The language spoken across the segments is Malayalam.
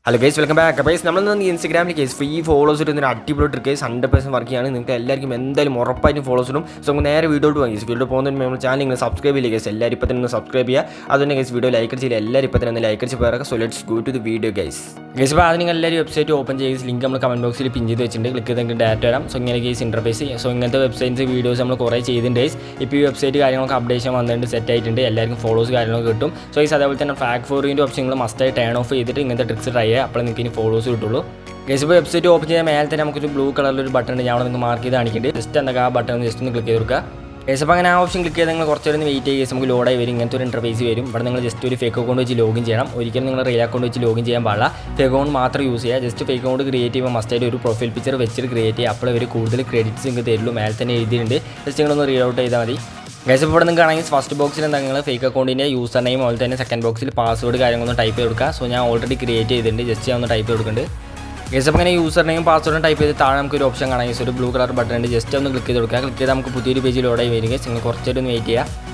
Hello guys, welcome back. Guys, നമ്മൾ ഇൻസ്റ്റാഗ്രാമിൽ കേസ് ഫ്രീ ഫോളോസ് ഇടുന്ന ഒരു അടിപൊളി ട്രിക്ക് കേസ് 100% വർക്ക് ചെയ്യാണ്. നിങ്ങൾക്ക് എല്ലാവർക്കും എന്തായാലും ഉറപ്പായിട്ടും ഫോളോസ് ഇടും. സോ നമുക്ക് നേരെ വീഡിയോട്ട് പോകാം. ഗൈസ്, വീഡിയോ പോകുന്നതിന് നമ്മൾ ചാനൽ നിങ്ങൾ സബ്സ്ക്രൈബ് ചെയ്യുക. ഗൈസ്, എല്ലാവരും ഇപ്പോൾ തന്നെ സബ്സ്ക്രൈബ് ചെയ്യുക. അതുകൊണ്ട് ഗൈസ് വീഡിയോ ലൈക്ക് ചെയ്യില്ല, എല്ലാവരും ഇപ്പോൾ തന്നെ ലൈക്ക് അടിച്ച് പോകാം. So let's go to the video guys. Guys, അപ്പോൾ അത് നിങ്ങൾ എല്ലാവരും വെബ്സൈറ്റ് ഓപ്പൺ ചെയ്യുക. ലിങ്ക് നമ്മൾ കമന്റ് ബോക്സിൽ പിൻ ചെയ്ത് വെച്ചിട്ടുണ്ട്. ക്ലിക്ക് ചെയ്ത് ഡാറ്റ വരാം. സോ ഇങ്ങനെ ഗൈസ് ഇൻ്റർഫേസ്. സോ ഇങ്ങനത്തെ വെബ്സൈറ്റ്സ് വീഡിയോസ് നമ്മൾ കുറേ ചെയ്തിട്ടുണ്ട് ഗൈസ്. ഇപ്പോൾ ഈ വെബ്സൈറ്റ് കാര്യങ്ങളൊക്കെ അപ്ഡേഷൻ വന്നിട്ടുണ്ട്, സെറ്റ് ആയിട്ടുണ്ട്. എല്ലാവർക്കും ഫോളോസ് കാര്യങ്ങളൊക്കെ കിട്ടും. സോ ഗൈസ്, അതേപോലെ തന്നെ ഫാക്ട് ഫോറിൻ്റെ ഓപ്ഷൻ നിങ്ങൾ മസ്റ്റായി ടേൺ ഓഫ് ചെയ്തിട്ട് ഇങ്ങനത്തെ ട്രിക്സ് ട്രൈ ചെയ്യുക. അപ്പോൾ നിങ്ങൾക്ക് ഇനി ഫോളോസ് കിട്ടുള്ളൂ. ഗൈസ്, ഇപ്പോൾ വെബ്സൈറ്റ് ഓപ്പൺ ചെയ്യാൻ മേലെ തന്നെ നമുക്കൊരു ബ്ലൂ കളറിലൊരു ബട്ടൺ ഉണ്ട്. ഞാൻ അവിടെ നിങ്ങൾക്ക് മാർക്ക് ചെയ്ത് കാണിക്കുന്നുണ്ട്. ജസ്റ്റ് എന്തൊക്കെ ആ ബട്ടൺ ജസ്റ്റ് ഒന്ന് ക്ലിക്ക് ചെയ്ത് കൊടുക്കുക. ഗൈസ്, അപ്പോൾ അങ്ങനെ ആ ഓപ്ഷൻ ക്ലിക്ക് ചെയ്ത് നിങ്ങൾ കുറച്ച് നേരം വെയിറ്റ് ചെയ്യുക. നമുക്ക് ലോഡായി വരും. ഇങ്ങനത്തെ ഒരു ഇൻ്റർഫേസ് വരും. ഇവിടെ നിങ്ങൾ ജസ്റ്റ് ഒരു ഫേക്ക് അക്കൗണ്ട് വെച്ച് ലോഗിൻ ചെയ്യണം. ഒരിക്കലും നിങ്ങൾ റിയൽ അക്കൗണ്ട് വെച്ച് ലോഗിൻ ചെയ്യാൻ പാടില്ല. ഫേക്ക് അക്കൗണ്ട് മാത്രം യൂസ് ചെയ്യുക. ജസ്റ്റ് ഫേക്ക് അക്കൗണ്ട് ക്രിയേറ്റ് ചെയ്യുമ്പോൾ മസ്റ്റായിട്ട് ഒരു പ്രൊഫൈൽ പിക്ചർ വെച്ചിട്ട് ക്രിയേറ്റ് ചെയ്യുക. അപ്പോൾ അവർ കൂടുതൽ ക്രെഡിറ്റ്സ് നിങ്ങൾക്ക് തരുള്ളൂ. മേലെ തന്നെ എഴുതിയിട്ടുണ്ട്. ജസ്റ്റ് നിങ്ങളൊന്ന് റീഡ് ഔട്ട് ചെയ്താൽ മതി. ഗൈസ്, ഇപ്പോൾ ഇവിടെ നിങ്ങൾക്ക് ആണെങ്കിൽ ഫസ്റ്റ് ബോക്സിൽ എന്താ നിങ്ങൾ ഫേക്ക് അക്കൗണ്ടിൻ്റെ യൂസർ നെയിം അതുപോലെ തന്നെ സെക്കൻഡ് ബോക്സിൽ പാസ്വേഡ് കാര്യങ്ങളൊന്നും ടൈപ്പ് ചെയ്ത് കൊടുക്കുക. സോ ഞാൻ ഓൾറെഡി ക്രിയേറ്റ് ചെയ്തിട്ടുണ്ട്. ജസ്റ്റ് ഞാൻ ഒന്ന് ടൈപ്പ് ചെയ്ത് കൊടുക്കുന്നുണ്ട്. ഗൈസ്, അപ്പോൾ അങ്ങനെ യൂസർ നെയിം പാസ്വേഡും ടൈപ്പ് ചെയ്ത് താഴെ നമുക്കൊരു ഓപ്ഷൻ കാണാം. ഗൈസ്, ഒരു ബ്ലൂ കളർ ബട്ടൺ ഉണ്ട്. ജസ്റ്റ് ഒന്ന് ക്ലിക്ക് ചെയ്ത് കൊടുക്കുക. ക്ലിക്ക് ചെയ്താൽ നമുക്ക് പുതിയൊരു പേജ് ലോഡായി വരിക. നിങ്ങൾ കുറച്ചൊരു വെയിറ്റ് ചെയ്യുക.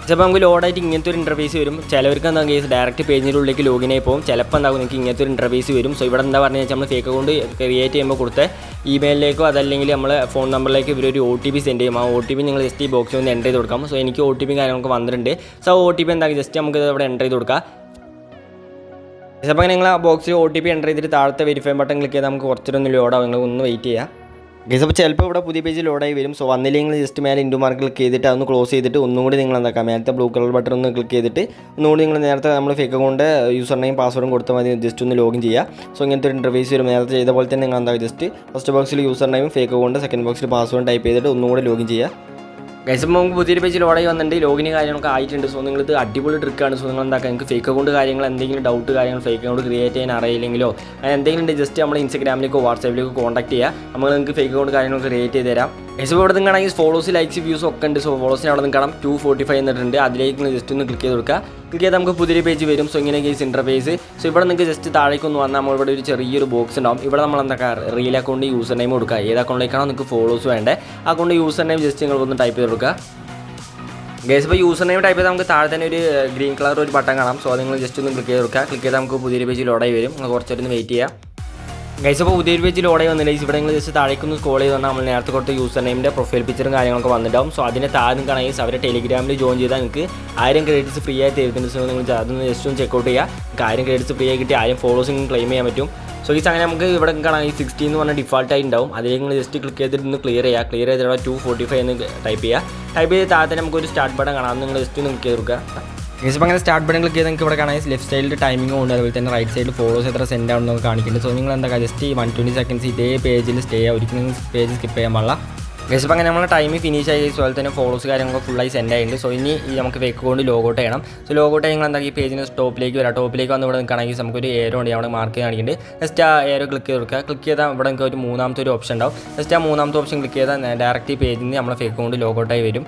ചിലപ്പോൾ നമുക്ക് ലോഡായിട്ട് ഇങ്ങനത്തെ ഒരു ഇൻ്റർഫേസ് വരും. ചിലവർക്ക് എന്താ കേസ് ഡയറക്റ്റ് പേജിനുള്ളിലേക്ക് ലോഗിൻ ആയി പോകും. ചിലപ്പോൾ എന്താകും നിങ്ങൾക്ക് ഇങ്ങനത്തെ ഒരു ഇൻ്റർഫേസ് വരും. സോ ഇവിടെ എന്താ പറഞ്ഞു വെച്ചാൽ നമ്മൾ ഫേക്ക് അക്കൗണ്ട് ക്രിയേറ്റ് ചെയ്യുമ്പോൾ കൊടുത്ത ഇമെയിലിലേക്കോ അതല്ലെങ്കിൽ നമ്മൾ ഫോൺ നമ്പറിലേക്ക് ഇവരൊരു OTP സെൻഡ് ചെയ്യും. ആ OTP നിങ്ങൾ ജസ്റ്റ് ഈ ബോക്സിൽ ഒന്ന് എൻ്റർ ചെയ്ത് കൊടുക്കാം. സോ എനിക്ക് OTP കാര്യങ്ങളൊക്കെ വന്നിട്ടുണ്ട്. സോ OTP എന്താക്കി ജസ്റ്റ് നമുക്ക് ഇവിടെ എൻ്റർ ചെയ്ത് കൊടുക്കാം. അപ്പോൾ നിങ്ങൾ ആ ബോക്സിൽ OTP എൻ്റർ ചെയ്തിട്ട് താഴത്തെ വെരിഫൈ ബട്ടൺ ക്ലിക്ക് ചെയ്താൽ നമുക്ക് കുറച്ചൊന്ന് ലോഡാവും. നിങ്ങൾ ഒന്ന് വെയിറ്റ് ചെയ്യുക. ഗൈസ്, അപ്പോൾ ചിലപ്പോൾ ഇവിടെ പുതിയ പേജ് ലോഡായി വരും. സോ വന്നില്ലെങ്കിൽ ജസ്റ്റ് മേലെ ഇൻഡു മാർക്ക് ക്ലിക്ക് ചെയ്തിട്ട് അതൊന്ന് ക്ലോസ് ചെയ്തിട്ട് ഒന്നുകൂടി നിങ്ങൾ എന്താക്കാം മേലത്തെ ബ്ലൂ കളർ ബട്ടൺ ഒന്ന് ക്ലിക്ക് ചെയ്തിട്ട് ഒന്നുകൂടി നിങ്ങൾ നേരത്തെ നമ്മൾ ഫേക്ക് അക്കൗണ്ട് യൂസർ നെയിം പാസ്വേഡും കൊടുത്താൽ മതി. ജസ്റ്റ് ഒന്ന് ലോഗിൻ ചെയ്യുക. സോ ഇങ്ങനത്തെ ഒരു ഇൻ്റർഫേസ് വരും. നേരത്തെ ചെയ്ത പോലെ തന്നെ നിങ്ങൾ എന്താ ജസ്റ്റ് ഫസ്റ്റ് ബോക്സിൽ user name fake account second ബോക്സിൽ പാസ്വേഡ് ടൈപ്പ് ചെയ്തിട്ട് ഒന്നുകൂടി ലോഗിൻ ചെയ്യുക. ഗൈസ്, അപ്പോൾ നമുക്ക് പുതിയൊരു പേജ് ലോഡായി വന്നിട്ടുണ്ട്. ലോഗിന് കാര്യങ്ങളൊക്കെ ആയിട്ടുണ്ട്. സോ നിങ്ങളിത് അടിപൊളി ട്രിക്കാണ്. സോ നിങ്ങൾ എന്താക്കുക, നിങ്ങൾക്ക് ഫേക്ക് അക്കൗണ്ട് കാര്യങ്ങൾ എന്തെങ്കിലും ഡൗട്ട് കാര്യങ്ങൾ ഫേക്ക് അക്കൗണ്ട് ക്രിയേറ്റ് ചെയ്യാൻ അറിയില്ലെങ്കിലോ അങ്ങനെ എന്തെങ്കിലും ഉണ്ട് ജസ്റ്റ് നമ്മൾ ഇൻസ്റ്റാഗ്രാമിലേക്കോ വാട്സാപ്പിലേക്കോ കോൺടാക്ട് ചെയ്യുക. നമ്മൾ നിങ്ങൾക്ക് ഫേക്ക് അക്കൗണ്ട് കാര്യങ്ങൾ ക്രിയേറ്റ് ചെയ്ത് തരാം. ഗൈസ്, ഇപ്പോൾ ഇവിടെ നിങ്ങൾക്കാണെങ്കിൽ ഫോളോസ് ലൈക്സ് വ്യൂസ് ഒക്കെ ഉണ്ട്. സോ ഫോളോസിന് അവിടെ നിന്ന് കാണാം 245 എന്നിട്ടുണ്ട്. അതിലേക്ക് നിങ്ങൾ ജസ്റ്റ് ഒന്ന് ക്ലിക്ക് ചെയ്ത് കൊടുക്കുക. ക്ലിക്ക് ചെയ്താൽ നമുക്ക് പുതിയൊരു പേജ് വരും. സോ ഇങ്ങനെ ഗൈസ് ഇൻ്റർഫേസ്. സോ ഇവിടെ നിങ്ങൾക്ക് ജസ്റ്റ് താഴേക്ക് ഒന്ന് വന്നാൽ നമ്മൾ ഇവിടെ ഒരു ചെറിയൊരു ബോക്സ് ഉണ്ടാവും. ഇവിടെ നമ്മൾ എന്താ റിയൽ അക്കൗണ്ട് യൂസർ നെയിം കൊടുക്കുക. ഏത് അക്കൗണ്ടിലേക്കാണോ നിങ്ങൾക്ക് ഫോളോസ് വേണ്ടത് ആ അക്കൗണ്ട് യൂസർ നെയിം ജസ്റ്റ് നിങ്ങൾ ഒന്ന് ടൈപ്പ് ചെയ്ത് കൊടുക്കുക. ഗൈസ്, ഇപ്പോൾ യൂസർ നെയിം ടൈപ്പ് ചെയ്താൽ നമുക്ക് താഴെ തന്നെ ഒരു ഗ്രീൻ കളർ ഒരു ബട്ടൺ കാണാം. സോ അത് നിങ്ങൾ ജസ്റ്റ് ഒന്ന് ക്ലിക്ക് ചെയ്ത് കൊടുക്കുക. ക്ലിക്ക് ചെയ്താൽ നമുക്ക് പുതിയൊരു പേജ് ലോഡായി വരും. നിങ്ങൾ കുറച്ചൊന്ന് വെയിറ്റ് ചെയ്യുക. ഗൈസ്, അപ്പോൾ പുതിയൊരു പേജ് ലോഡായി വന്നില്ല. ഇവിടെ നിങ്ങൾ ജസ്റ്റ് താഴേക്കൊന്ന് സ്ക്രോൾ ചെയ്ത് വന്നാൽ നമ്മൾ നേരത്തെ കൊടുത്ത യൂസർ നെയിമിൻ്റെ പ്രൊഫൈൽ പിക്ചറും കാര്യങ്ങളൊക്കെ വന്നിട്ടുണ്ടാവും. സോ അതിൻ്റെ താഴെ നിൽക്കുകയാണെങ്കിൽ അവരെ ടെലിഗ്രാമിൽ ജോയിൻ ചെയ്താൽ നിങ്ങൾക്ക് 1000 ക്രെഡിറ്റ്സ് ഫ്രീ ആയി തരുന്നുണ്ട്. സോ നിങ്ങൾ അതൊന്ന് ജസ്റ്റ് ഒന്ന് ചെക്കൗട്ട് ചെയ്യുക. 1000 ക്രെഡിറ്റ്സ് ഫ്രീ ആയി കിട്ടി 1000 ഫോളോസ് ക്ലെയിം ചെയ്യാൻ പറ്റും. സോ ഗൈസ്, അങ്ങനെ നമുക്ക് ഇവിടെ കാണാം 60 എന്ന് പറഞ്ഞാൽ ഡിഫാൾട്ടായി ഉണ്ടാവും. അതിലേക്ക് നിങ്ങൾ ജസ്റ്റ് ക്ലിക്ക് ചെയ്തിട്ട് ഒന്ന് ക്ലിയർ ചെയ്യുക. ക്ലിയർ ചെയ്തിട്ട് 245 എന്ന് ടൈപ്പ് ചെയ്യുക. ടൈപ്പ് ചെയ്ത് താഴെ തന്നെ നമുക്കൊരു സ്റ്റാർട്ട് ബട്ടൺ കാണാം. നിങ്ങൾ ജസ്റ്റ് ഒന്ന് ക്ലിക്ക് ചെയ്ത് കൊടുക്കുക. ഗൈസ്, അപ്പോൾ അങ്ങനെ സ്റ്റാർട്ട് ബട്ടൺ ക്ലിക്ക് ചെയ്ത് നിങ്ങൾക്ക് ഇവിടെ കാണാൻ ലെഫ്റ്റ് സൈഡിൽ ടൈമിംഗ് ഉണ്ട്. അതുപോലെ തന്നെ റൈറ്റ് സൈഡിൽ ഫോളോസ് എത്ര സെൻഡ് ആണെന്ന് കാണിക്കുന്നുണ്ട്. സോ നിങ്ങൾ എന്താ ജസ്റ്റ് 120 സെക്കൻഡ്സ് ഇതേ പേജിൽ സ്റ്റേ ചെയ്യുക. ഒരിക്കലും പേജ് സ്കിപ്പ് ചെയ്യാൻ പാടില്ല. ഗൈസ്, അപ്പോൾ അങ്ങനെ നമ്മൾ ടൈം ഫിനിഷ് ആയി. അതുപോലെ തന്നെ ഫോളോസ് കാര്യങ്ങളൊക്കെ ഫുള്ളായി സെൻഡ് ആയിട്ടുണ്ട്. സോ ഇനി നമുക്ക് ഫേക്ക് അക്കൗണ്ട് ലോഗൗട്ട് ചെയ്യണം. സോ ലോഗൗട്ട് നിങ്ങൾ എന്താ ഈ പേജിന് ടോപ്പിലേക്ക് വരാം. ടോപ്പിലേക്ക് വന്ന് ഇവിടെ നിൽക്കുകയാണെങ്കിൽ നമുക്കൊരു ഏരോ ഉണ്ട്. അവിടെ മാർക്ക് കാണിക്കുന്നുണ്ട്. ജസ്റ്റ് ആ ഏരോ ക്ലിക്ക് ചെയ്ത് കൊടുക്കുക. ക്ലിക്ക് ചെയ്താൽ ഇവിടെ നിങ്ങൾക്ക് ഒരു മൂന്നാമത്തെ ഒരു ഓപ്ഷൻ ഉണ്ടാവും. ജസ്റ്റ് ആ മൂന്നാമത്തെ ഓപ്ഷൻ ക്ലിക്ക് ചെയ്താൽ ഡയറക്റ്റ് ഈ പേജിൽ നിന്ന് നമ്മളെ ഫേക്ക് അക്കൗണ്ട് ലോഗൗട്ടായി വരും.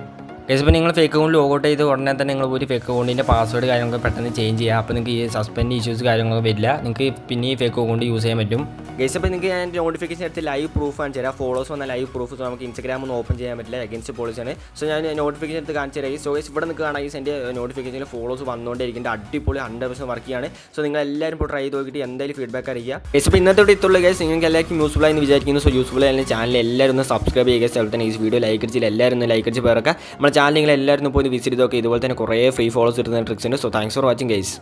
ഗൈസ്, ഇപ്പോൾ നിങ്ങൾ ഫേക്ക് അക്കൗണ്ട് ലോഗൗട്ട് ചെയ്ത് ഉടനെ തന്നെ നിങ്ങൾ ഒരു ഫേക്ക് അക്കൗണ്ടിൻ്റെ പാസ്വേഡ് കാര്യങ്ങളൊക്കെ പെട്ടെന്ന് ചേഞ്ച് ചെയ്യുക. അപ്പോൾ നിങ്ങൾക്ക് ഈ സസ്പെൻഡ് ഇഷ്യൂസ് കാര്യങ്ങളൊക്കെ വരില്ല. നിങ്ങൾക്ക് പിന്നെ ഈ ഫേക്ക് അക്കൗണ്ട് യൂസ് ചെയ്യാൻ പറ്റും. ഗൈസ്, അപ്പോൾ നിങ്ങൾക്ക് ഞാൻ നോട്ടിഫിക്കേഷൻ എടുത്ത് ലൈവ് പ്രൂഫ് കാണിച്ചു തരാം. ഫോളോസ് വന്ന ലൈവ് പ്രൂഫ്. സോ നമുക്ക് ഇൻസ്റ്റാഗ്രാം ഒന്നും ഓപ്പൺ ചെയ്യാൻ പറ്റില്ല, അഗൈൻസ്റ്റ് പോളിസിയാണ്. സോ ഞാൻ നോട്ടിഫിക്കേഷൻ എടുത്ത് കാണിച്ചു തരാം. സോ ഗൈസ്, ഇവിടെ നിൽക്കുകയാണെങ്കിൽ എൻ്റെ നോട്ടിഫിക്കേഷനിൽ ഫോളോസ് വന്നുകൊണ്ടിരിക്കുന്നത് അടിപൊളി 100% വർക്ക് ചെയ്യാണ്. സോ നിങ്ങൾ എല്ലാവരും ഇപ്പോൾ ട്രൈ ചെയ്ത് നോക്കിയിട്ട് എന്തായാലും ഫീഡ്ബാക്ക് അറിയിക്കുക. ഗൈസ്, ഇപ്പോൾ ഇന്നത്തെ ഇത്തുള്ള ഗൈസ് നിങ്ങൾക്ക് എല്ലാവർക്കും യൂസ്ഫുൾ ആയി എന്ന് വിചാരിക്കുന്നു. സോ യൂസ്ഫുൾ ആയ ചാനൽ എല്ലാവരും ഒന്ന് സബ്സ്ക്രൈബ് ചെയ്യുക. അതുപോലെ തന്നെ ഈ വീഡിയോ ലൈക്ക് അടിച്ചില്ല എല്ലാവരും ഒന്ന് ലൈക്ക് അടിച്ച് പേരൊക്കെ നമ്മുടെ ചാനൽ നിങ്ങൾ എല്ലാവരും പോയി വിസിറ്റ് ചെയ്തൊക്കെ ഇതുപോലെ തന്നെ കുറേ ഫ്രീ ഫോളോസ് കിട്ടുന്ന ട്രിക്സ് ഉണ്ട്. So thanks for watching guys.